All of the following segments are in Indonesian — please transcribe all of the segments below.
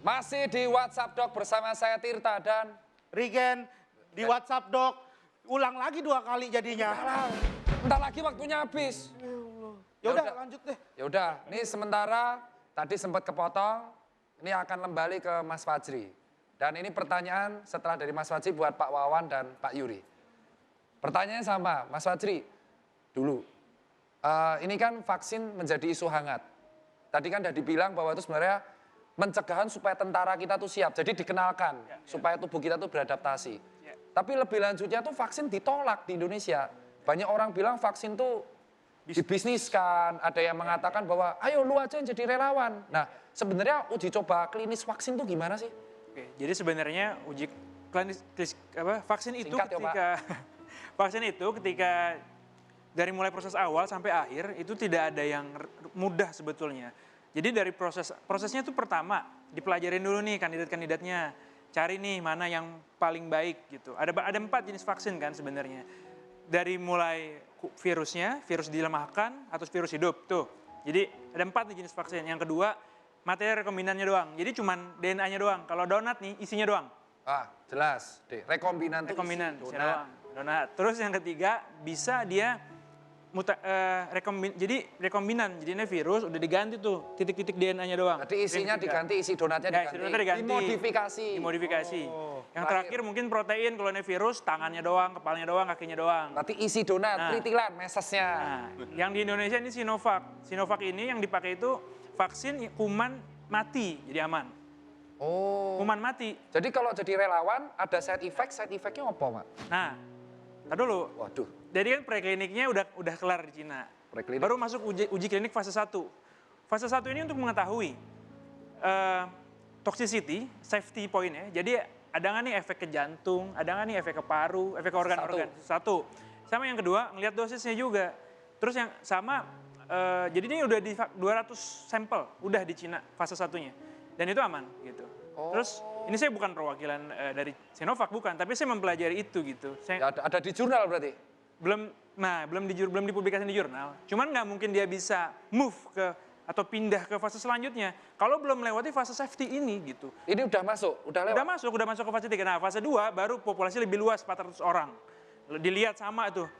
Masih di WhatsApp Doc bersama saya Tirta dan Rigen di WhatsApp Doc, ulang lagi 2 kali jadinya. bentar lagi waktunya habis. Ya udah lanjut deh. Ya udah, ini sementara tadi sempat kepotong, ini akan kembali ke Mas Fajri. Dan ini pertanyaan setelah dari Mas Fajri buat Pak Wawan dan Pak Yuri. Pertanyaannya sama, Mas Fajri, dulu. Ini kan vaksin menjadi isu hangat. Tadi kan udah dibilang bahwa itu sebenarnya pencegahan supaya tentara kita tuh siap. Jadi dikenalkan, supaya tubuh kita tuh beradaptasi. Tapi lebih lanjutnya tuh vaksin ditolak di Indonesia. Banyak orang bilang vaksin tuh dibisniskan, ada yang mengatakan bahwa ayo lu aja yang jadi relawan. Nah, sebenarnya uji coba klinis vaksin tuh gimana sih? Oke, jadi sebenarnya uji klinis vaksin itu Singkat ya, ketika vaksin itu ketika dari mulai proses awal sampai akhir itu tidak ada yang mudah sebetulnya. Jadi dari prosesnya itu pertama dipelajarin dulu nih kandidat-kandidatnya, cari nih mana yang paling baik gitu. Ada 4 jenis vaksin kan sebenarnya. Dari mulai virusnya, virus dilemahkan atau virus hidup tuh. Jadi ada 4 nih jenis vaksin. Yang kedua materi rekombinannya doang. Jadi cuman DNA-nya doang. Kalau donat nih isinya doang. Ah, jelas. Rekombinan tuh Rekombinan isi isinya doang. Donat. Terus yang ketiga bisa dia jadi rekombinan, jadinya virus udah diganti tuh titik-titik DNA-nya doang. Jadi isinya diganti, isi donatnya Ya, diganti. isi donatnya diganti. Dimodifikasi. Dimodifikasi. Yang terakhir mungkin protein, kalau ini virus tangannya doang, kepalanya doang, kakinya doang. Berarti isi donat, Nah. pritilan, mesesnya. Nah, yang di Indonesia ini Sinovac. Sinovac ini yang dipakai itu vaksin kuman mati, jadi aman. Oh. Kuman mati. Jadi kalau jadi relawan ada side effect-nya apa, Mak? Nah, tar dulu. Waduh. Jadi kan prekliniknya udah kelar di Cina. Preklinik. Baru masuk uji klinik fase 1. Fase 1 ini untuk mengetahui toxicity, safety point ya. Jadi ada nggak nih efek ke jantung, ada nggak nih efek ke paru, efek ke organ-organ. 1. Sama yang kedua, ngelihat dosisnya juga. Terus yang sama, jadi ini udah di 200 sampel, udah di Cina fase 1-nya. Dan itu aman gitu. Terus ini saya bukan perwakilan dari Sinovac, bukan. Tapi saya mempelajari itu gitu. Ya, ada di jurnal berarti? Belum dipublikasi di jurnal. Cuman nggak mungkin dia bisa move ke atau pindah ke fase selanjutnya kalau belum melewati fase safety ini gitu. Ini udah masuk, udah lewat? Udah masuk ke fase 3. Nah, fase 2 baru populasi lebih luas 400 orang. Dilihat sama tuh.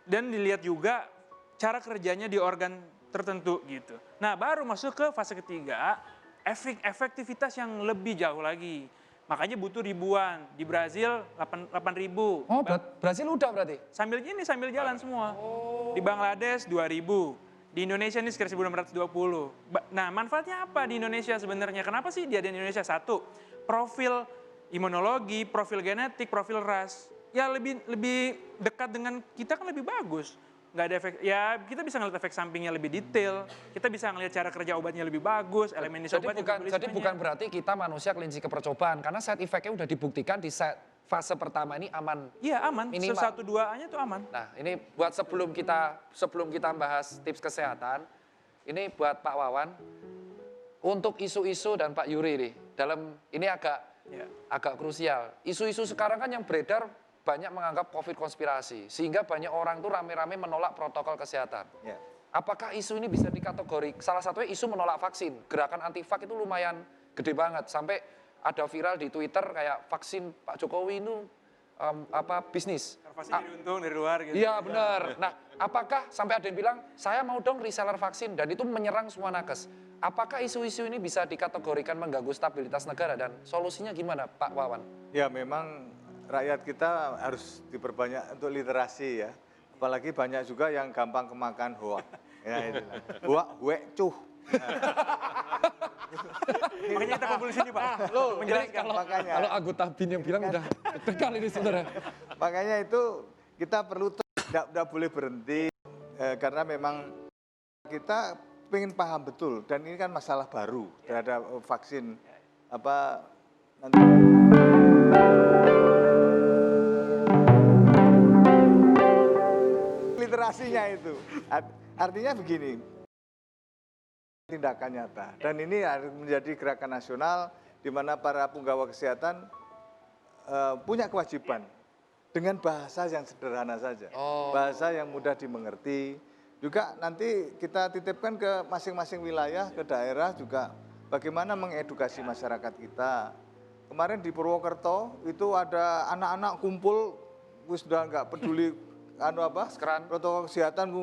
Dan dilihat juga cara kerjanya di organ tertentu gitu. Nah, baru masuk ke fase ketiga, efektivitas yang lebih jauh lagi. Makanya butuh ribuan. Di Brazil 8.000. Oh, Brazil udah berarti? Sambil jalan semua. Di Bangladesh 2.000. Di Indonesia ini sekitar 1.620. Nah, manfaatnya apa di Indonesia sebenarnya? Kenapa sih dia di Indonesia? 1, profil imunologi, profil genetik, profil ras. Ya lebih dekat dengan kita kan lebih bagus. Nggak ada efek, ya kita bisa ngeliat efek sampingnya lebih detail, kita bisa ngeliat cara kerja obatnya lebih bagus, elemen Jadi bukan berarti kita manusia kelinci ke percobaan, karena side effect-nya udah dibuktikan di fase pertama ini aman. Iya aman, minimal. 1-2-nya tuh aman. Nah ini buat sebelum kita bahas tips kesehatan, ini buat Pak Wawan, untuk isu-isu dan Pak Yuri nih, ini agak krusial. Isu-isu sekarang kan yang beredar banyak menganggap COVID konspirasi, sehingga banyak orang tuh rame-rame menolak protokol kesehatan. Ya. Apakah isu ini bisa dikategori? Salah satunya isu menolak vaksin. Gerakan anti-vak itu lumayan gede banget. Sampai ada viral di Twitter kayak vaksin Pak Jokowi itu bisnis. Vaksin jadi untung dari luar gitu. Iya benar. Nah, apakah sampai ada yang bilang saya mau dong reseller vaksin dan itu menyerang semua nakes. Apakah isu-isu ini bisa dikategorikan mengganggu stabilitas negara dan solusinya gimana, Pak Wawan? Ya memang rakyat kita harus diperbanyak untuk literasi ya. Apalagi banyak juga yang gampang kemakan hoak. Ya itu. Hoak, huek, cuh. Makanya kita kumpul di sini Pak. Menjelaskan. Kalau anggota BIN yang bilang udah tekan ini saudara. Makanya itu kita perlu tidak boleh berhenti karena memang kita ingin paham betul dan ini kan masalah baru terhadap vaksin nanti. Literasinya itu artinya begini, tindakan nyata dan ini harus menjadi gerakan nasional di mana para punggawa kesehatan punya kewajiban dengan bahasa yang sederhana saja, bahasa yang mudah dimengerti. Juga nanti kita titipkan ke masing-masing wilayah, ke daerah juga bagaimana mengedukasi masyarakat kita. Kemarin di Purwokerto itu ada anak-anak kumpul, wis udah nggak peduli Maskeran. protokol kesehatan,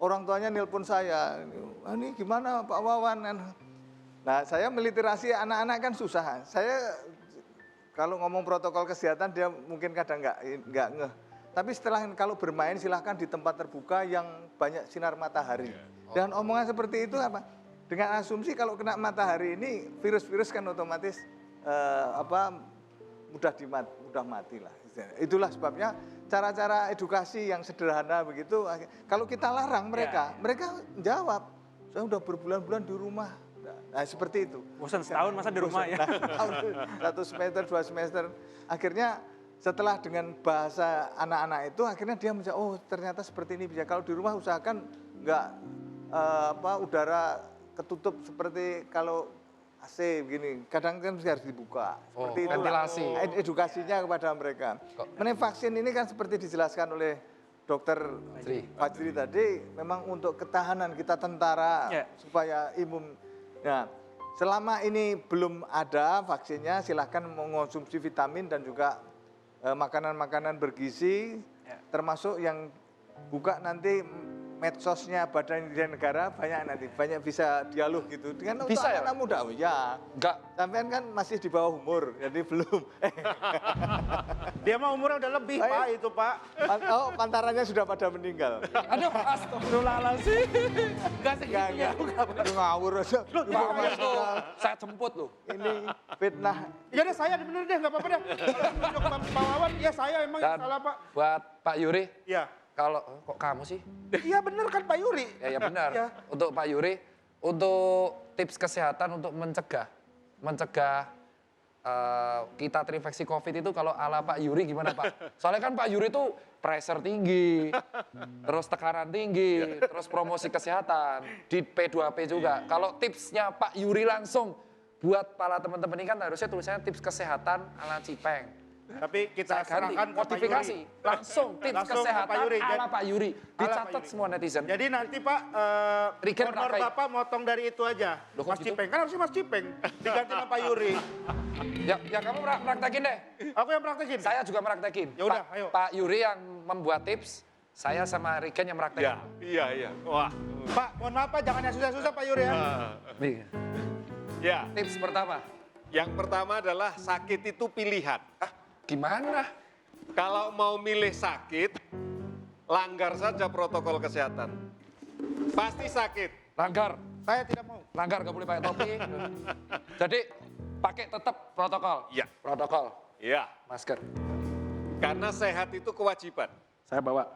orang tuanya nelpon saya, ini gimana Pak Wawan? Nah, saya meliterasi anak-anak kan susah. Saya kalau ngomong protokol kesehatan dia mungkin kadang nggak ngeh. Tapi setelah kalau bermain silahkan di tempat terbuka yang banyak sinar matahari. Dan omongan seperti itu apa? Dengan asumsi kalau kena matahari ini virus-virus kan otomatis mudah mati lah. Itulah sebabnya cara-cara edukasi yang sederhana begitu. Kalau kita larang mereka jawab, saya udah berbulan-bulan di rumah. Nah seperti itu. Bosan setahun masa di rumah ya. Satu semester, 2 semester. Akhirnya setelah dengan bahasa anak-anak itu, akhirnya dia menjawab, oh ternyata seperti ini bisa. Kalau di rumah usahakan nggak udara ketutup seperti kalau AC begini, kadang kan harus dibuka. Seperti itu. Ventilasi. Edukasinya kepada mereka. Mengenai vaksin ini kan seperti dijelaskan oleh Dokter Fajri tadi, memang untuk ketahanan kita tentara supaya imun. Nah, selama ini belum ada vaksinnya, silahkan mengonsumsi vitamin dan juga makanan-makanan bergizi, termasuk yang buka nanti medsosnya Badan Intelijen Negara, banyak bisa dialog gitu dengan bisa untuk ya? anak muda. Ya, Enggak. sampean kan masih di bawah umur, jadi belum. Dia mah umurnya udah lebih, Pak, itu Pak. Oh, pantarannya sudah pada meninggal. Aduh, astagfirullahaladzim. Enggak segitunya juga, Pak. Ngawur aja. Pak Mas tuh, saya jemput loh. Ini fitnah. Ya deh, saya bener deh, nggak apa-apa deh. Untuk Pak Wawan, ya saya emang yang Dan salah, Pak. buat Pak Yuri, Ya. kalau kok kamu sih? Iya bener kan Pak Yuri. Ya benar. Ya. Untuk Pak Yuri, untuk tips kesehatan untuk mencegah kita terinfeksi COVID itu kalau ala Pak Yuri gimana Pak? Soalnya kan Pak Yuri itu pressure tinggi, terus tekanan tinggi, terus promosi kesehatan, di P2P juga. Kalau tipsnya Pak Yuri langsung buat para teman-teman ini kan harusnya tulisannya tips kesehatan ala Cipeng. Tapi kita Saya ganti, serahkan ke Pak modifikasi, Yuri. langsung tips Langsung ke kesehatan Pak Yuri. ala Pak Yuri. Pak Dicatat Yuri. semua netizen. Jadi nanti Pak, Riken honor pakai. Bapak motong dari itu aja. Loh, kok Mas gitu? Cipeng, kan harusnya Mas Cipeng. Diganti sama Pak Yuri. Ya kamu praktekin deh. Aku yang praktekin. Saya juga praktekin. Ya udah, Pak- ayo. Pak Yuri yang membuat tips, saya sama Riken yang praktekin. Iya. Wah. Pak, mohon maaf Pak, jangan yang susah-susah Pak Yuri ya. Ya, Tips pertama. yang pertama adalah sakit itu pilihan. Gimana? Kalau mau milih sakit, langgar saja protokol kesehatan. Pasti sakit. Langgar. Saya tidak mau. Langgar gak boleh pakai topi. Jadi pakai tetap protokol. Iya. Protokol. Iya, Masker. karena sehat itu kewajiban. Saya bawa.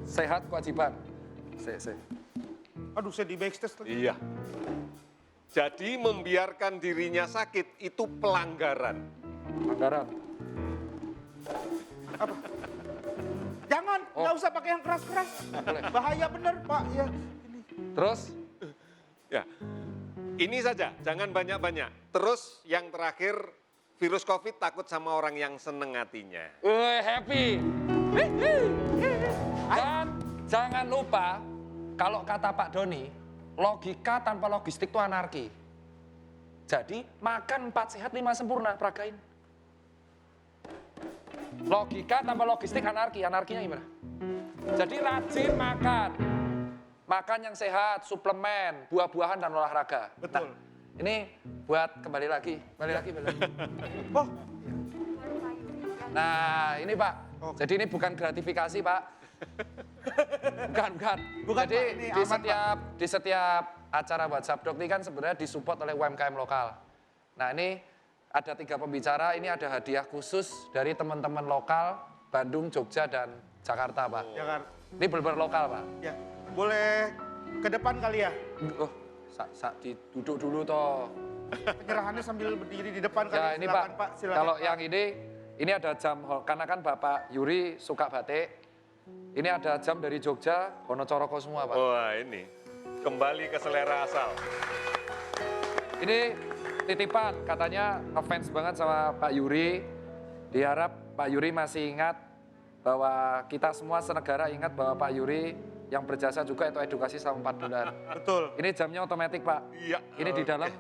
Sehat kewajiban. Aduh, saya di backstage lagi. Iya. Jadi membiarkan dirinya sakit itu pelanggaran. Anggaran. Jangan, nggak usah pakai yang keras-keras. Boleh. Bahaya bener Pak. Ya. Terus? Ya, ini saja, jangan banyak-banyak. Terus yang terakhir, virus COVID takut sama orang yang seneng hatinya. Happy. Dan jangan lupa, kalau kata Pak Doni, logika tanpa logistik itu anarki. Jadi makan 4 sehat 5 sempurna, peragain. Logika tanpa logistik anarki, anarkinya gimana? Jadi rajin makan. Makan yang sehat, suplemen, buah-buahan dan olahraga. Betul. Nah, ini buat kembali lagi. Oh, Nah, ini Pak. Jadi ini bukan gratifikasi, Pak. Bukan. Bukan, Jadi Pak. Ini aman, di setiap acara WhatsApp Dok ini kan sebenarnya disupport oleh UMKM lokal. Nah, ini ada 3 pembicara, ini ada hadiah khusus dari teman-teman lokal Bandung, Jogja, dan Jakarta, Pak. jangan. Ini benar-benar lokal, Pak. Ya, boleh ke depan kali ya. Oh, duduk dulu toh. Penyerahannya sambil berdiri di depan kali. Ya ini Silakan, Pak, silakan, kalau Pak. yang ini ada jam, karena kan Bapak Yuri suka batik. Ini ada jam dari Jogja, Wonocoroko semua Pak. Wah ini, kembali ke selera asal. Ini titipan, katanya ngefans banget sama Pak Yuri. Diharap Pak Yuri masih ingat bahwa kita semua senegara ingat bahwa Pak Yuri yang berjasa juga itu edukasi selama 4 bulan. Betul. Ini jamnya otomatis Pak. Iya. Ini di dalam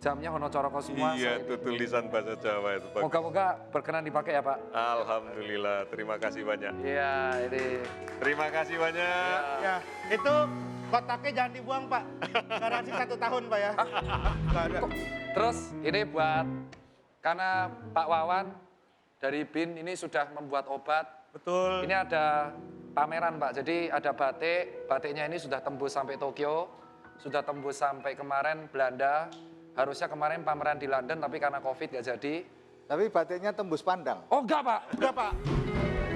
jamnya Hono Coroko semua. Iya, itu tulisan bahasa Jawa itu. Bagus. Moga-moga berkenan dipakai ya Pak. Alhamdulillah, terima kasih banyak. Iya, ini. Terima kasih banyak. Ya, itu kotaknya jangan dibuang, Pak. Garansi 1 tahun, Pak ya. Nggak ada. Terus ini buat, karena Pak Wawan dari BIN ini sudah membuat obat. Betul. Ini ada pameran Pak, jadi ada batik, batiknya ini sudah tembus sampai Tokyo, sudah tembus sampai kemarin Belanda, harusnya kemarin pameran di London tapi karena Covid nggak jadi. Tapi batiknya tembus pandang. Oh enggak Pak, Udah, Pak.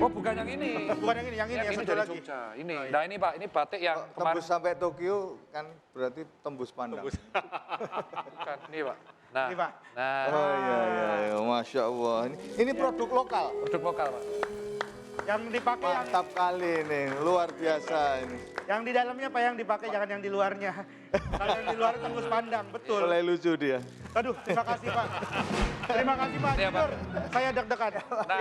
oh bukan yang ini. Bukan yang ini, yang Yang satu dari lagi. Jogja, ini. Nah ini Pak, ini batik yang kemarin, Tembus sampai Tokyo kan berarti tembus pandang. bukan, ini Pak. Nah, Ini, Pak. nah Oh iya, Masya Allah. Ini produk lokal. produk lokal Pak. Yang dipakai yang, Mantap kali ini, luar biasa ini. yang di dalamnya, Pak, yang dipakai jangan yang di luarnya. Kalau yang di luar tembus pandang, betul. Mulai lucu dia. Aduh, terima kasih, Pak. Terima kasih, Pak. Iya, Pak. Jujur, saya deg-degan.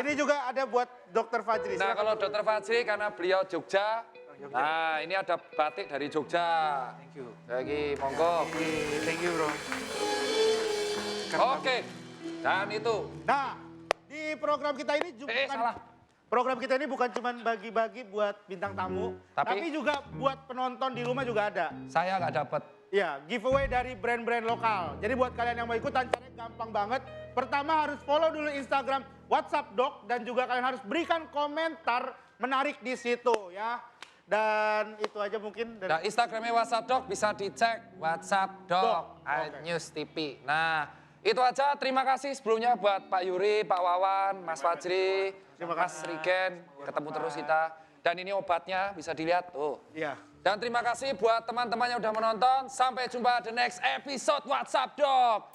Ini juga ada buat Dokter Fajri. Nah kalau Dr. Fajri karena beliau Jogja, nah ini ada batik dari Jogja. Thank you. Lagi monggo. Thank you, Bro. Oke, dan itu. Nah, di program kita ini juga Salah. program kita ini bukan cuma bagi-bagi buat bintang tamu, tapi juga buat penonton di rumah juga ada. Saya nggak dapat. Ya, giveaway dari brand-brand lokal. Jadi buat kalian yang mau ikutan caranya gampang banget. Pertama harus follow dulu Instagram WhatsApp Doc dan juga kalian harus berikan komentar menarik di situ ya. Dan itu aja mungkin. Nah, Instagramnya WhatsApp Doc bisa dicek WhatsApp Doc, Doc, oke. News TV. Nah, itu aja. Terima kasih sebelumnya buat Pak Yuri, Pak Wawan, Mas Fajri, Mas Rigen. Ketemu terus kita. Dan ini obatnya bisa dilihat tuh. Iya. Dan terima kasih buat teman-teman yang udah menonton. Sampai jumpa the next episode WhatsApp Doc.